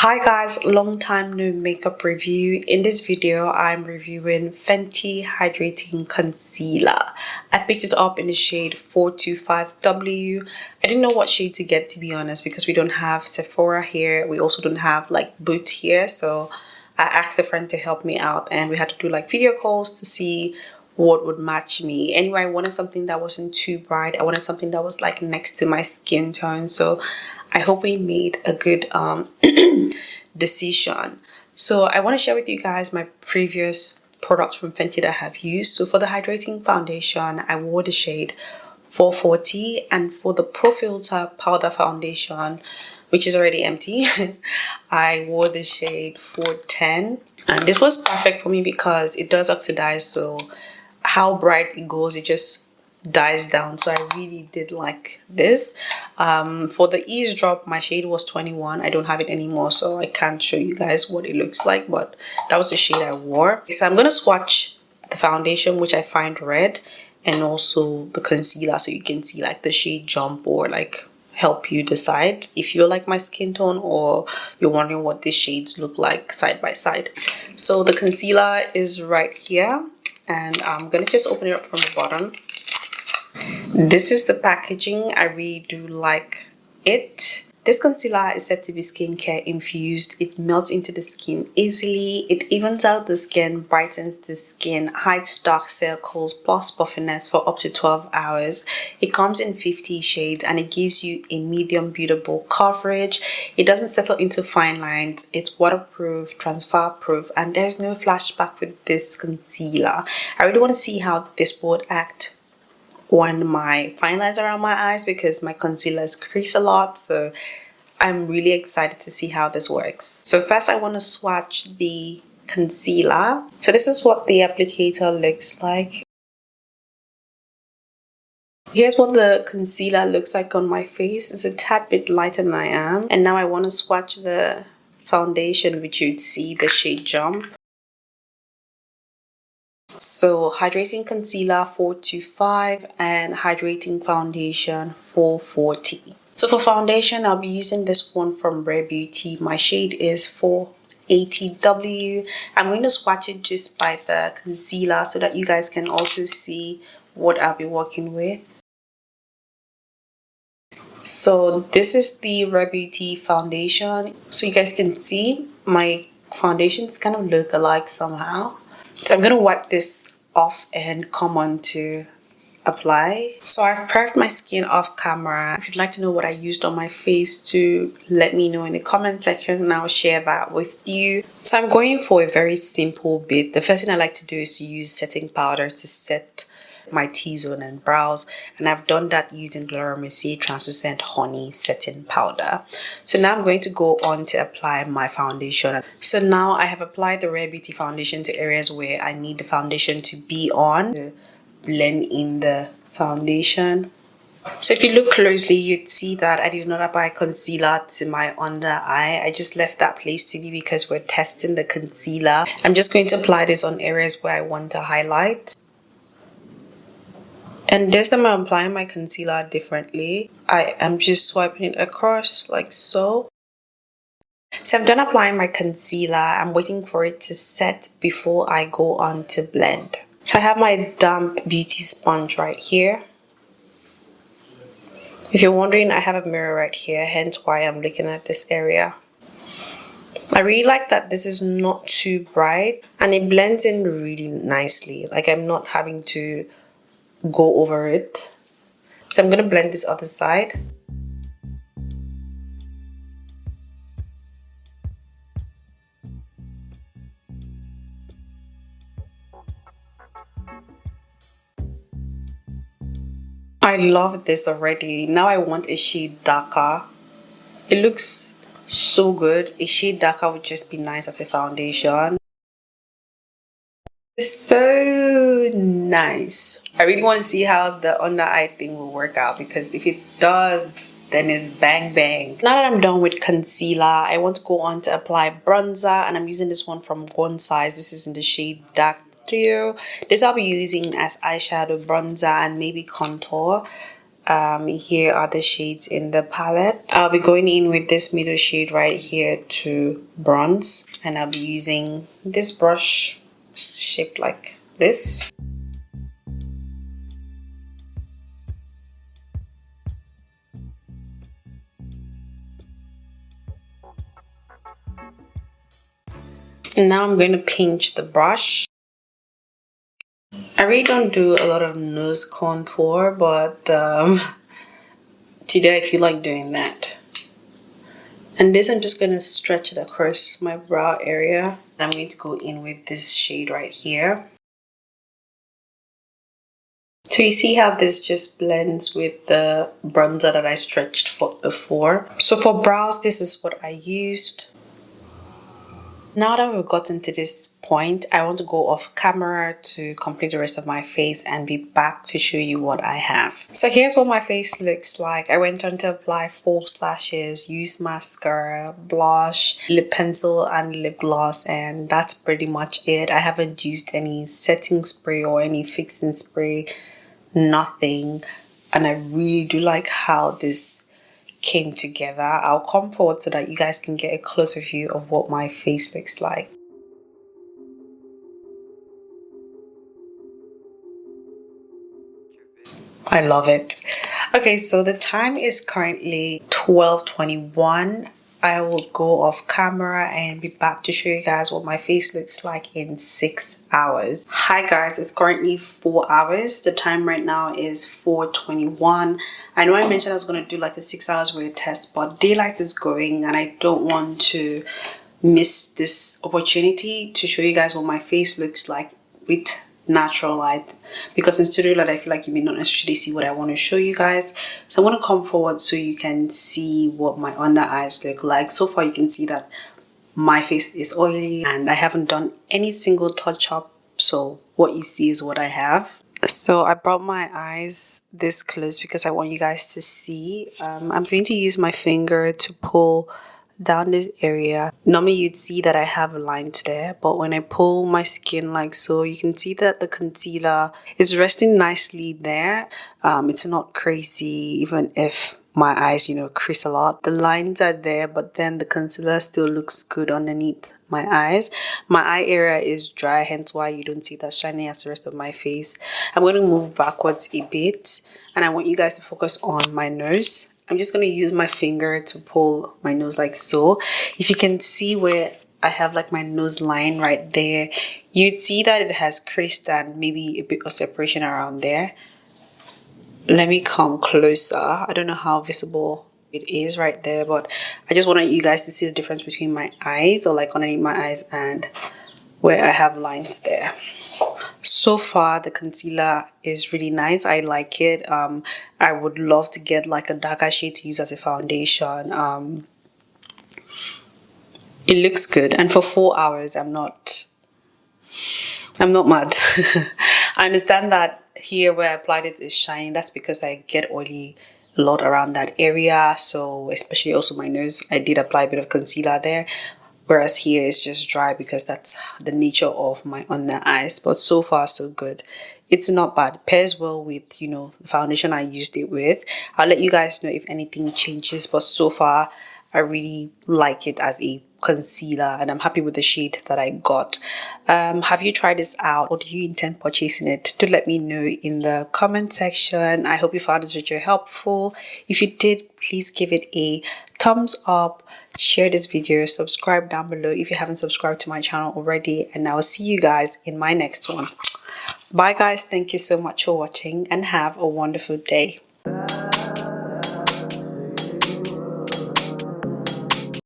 Hi guys, long time no makeup review. In this video I'm reviewing Fenty Hydrating Concealer. I picked it up in the shade 425W. I didn't know what shade to get, to be honest, because we don't have Sephora here. We also don't have like Boots here, so I asked a friend to help me out and we had to do like video calls to see what would match me. Anyway, I wanted something that wasn't too bright. I wanted something that was like next to my skin tone, so I hope we made a good decision. So I want to share with you guys my previous products from Fenty that I have used. So for the hydrating foundation, I wore the shade 440, and for the Pro Filter powder foundation, which is already empty, I wore the shade 410, and this was perfect for me because it does oxidize, so how bright it goes, it just dies down. So I really did like this. For the eavesdrop, my shade was 21. I don't have it anymore, so I can't show you guys what it looks like, but that was the shade I wore. So I'm gonna swatch the foundation, which I find red, and also the concealer, so you can see like the shade jump or like help you decide if you like my skin tone or you're wondering what these shades look like side by side. So the concealer is right here, and I'm gonna just open it up from the bottom. This is the packaging. I really do like it. This concealer is said to be skincare infused. It melts into the skin easily. It evens out the skin, brightens the skin, hides dark circles plus puffiness for up to 12 hours. It comes in 50 shades and it gives you a medium buildable coverage. It doesn't settle into fine lines. It's waterproof, transfer proof, and there's no flashback with this concealer. I really want to see how this would act on my fine lines around my eyes because my concealers crease a lot, so I'm really excited to see how this works. So first I want to swatch the concealer. So this is what the applicator looks like. Here's what the concealer looks like on my face. It's a tad bit lighter than I am. And now I want to swatch the foundation, which you'd see the shade jump. So hydrating concealer 425 and hydrating foundation 440. So for foundation, I'll be using this one from Rare Beauty. My shade is 480W. I'm going to swatch it just by the concealer so that you guys can also see what I'll be working with. So this is the Rare Beauty foundation. So you guys can see my foundations kind of look alike somehow. So I'm going to wipe this off and come on to apply. So I've prepped my skin off camera. If you'd like to know what I used on my face, to let me know in the comment section and I'll share that with you. So I'm going for a very simple bit. The first thing I like to do is to use setting powder to set my T-zone and brows, and I've done that using Laura Mercier Translucent Honey Setting Powder. So now I'm going to go on to apply my foundation. So now I have applied the Rare Beauty foundation to areas where I need the foundation to be on, to blend in the foundation. So if you look closely, you'd see that I did not apply concealer to my under eye. I just left that place to be because we're testing the concealer. I'm just going to apply this on areas where I want to highlight. And this time I'm applying my concealer differently. I am just swiping it across like so. So I'm done applying my concealer. I'm waiting for it to set before I go on to blend. So I have my damp beauty sponge right here. If you're wondering, I have a mirror right here, hence why I'm looking at this area. I really like that this is not too bright and it blends in really nicely. Like I'm not having to go over it. So I'm going to blend this other side. I love this already. Now I want a shade darker. It looks so good. A shade darker would just be nice as a foundation. It's so nice. I really want to see how the under eye thing will work out, because if it does, then it's bang bang. Now that I'm done with concealer, I want to go on to apply bronzer, and I'm using this one from One Size. This is in the shade Dark Trio. This I'll be using as eyeshadow, bronzer, and maybe contour. Here are the shades in the palette. I'll be going in with this middle shade right here to bronze, and I'll be using this brush shaped like this. And now I'm going to pinch the brush. I really don't do a lot of nose contour, but today I feel like doing that. And this, I'm just going to stretch it across my brow area. I'm going to go in with this shade right here. So you see how this just blends with the bronzer that I stretched for before. So for brows, this is what I used. Now that we've gotten to this point, I want to go off camera to complete the rest of my face and be back to show you what I have. So here's what my face looks like. I went on to apply false lashes, use mascara, blush, lip pencil and lip gloss, and that's pretty much it. I haven't used any setting spray or any fixing spray, nothing. And I really do like how this came together. I'll come forward so that you guys can get a closer view of what my face looks like. I love it. Okay, so the time is currently 12:21. I will go off camera and be back to show you guys what my face looks like in 6 hours. Hi guys, it's currently 4 hours. The time right now is 4:21. I know I mentioned I was going to do like a 6 hours wear test, but daylight is going and I don't want to miss this opportunity to show you guys what my face looks like with natural light, because in studio light I feel like you may not necessarily see what I want to show you guys. So I'm going to come forward so you can see what my under eyes look like. So far you can see that my face is oily and I haven't done any single touch up, so what you see is what I have. So I brought my eyes this close because I want you guys to see. I'm going to use my finger to pull down this area. Normally you'd see that I have lines there, but when I pull my skin like so, you can see that the concealer is resting nicely there. It's not crazy, even if my eyes, you know, crease a lot. The lines are there, but then the concealer still looks good underneath my eyes. My eye area is dry, hence why you don't see that shiny as the rest of my face. I'm going to move backwards a bit and I want you guys to focus on my nose. I'm just going to use my finger to pull my nose like so. If you can see where I have like my nose line right there, you'd see that it has creased and maybe a bit of separation around there. Let me come closer. I don't know how visible it is right there, but I just wanted you guys to see the difference between my eyes, or like underneath my eyes, and where I have lines there. So far the concealer is really nice. I like it. I would love to get like a darker shade to use as a foundation. It looks good, and for 4 hours I'm not mad. I understand that here where I applied it is shiny. That's because I get oily a lot around that area, so especially also my nose, I did apply a bit of concealer there. Whereas here it's just dry because that's the nature of my under eyes. But so far so good. It's not bad. It pairs well with, you know, the foundation I used it with. I'll let you guys know if anything changes. But so far I really like it as a concealer and I'm happy with the shade that I got. Have you tried this out or do you intend purchasing it? Do let me know in the comment section. I hope you found this video helpful. If you did, please give it a thumbs up, share this video, subscribe down below if you haven't subscribed to my channel already, and I will see you guys in my next one. Bye guys, thank you so much for watching and have a wonderful day.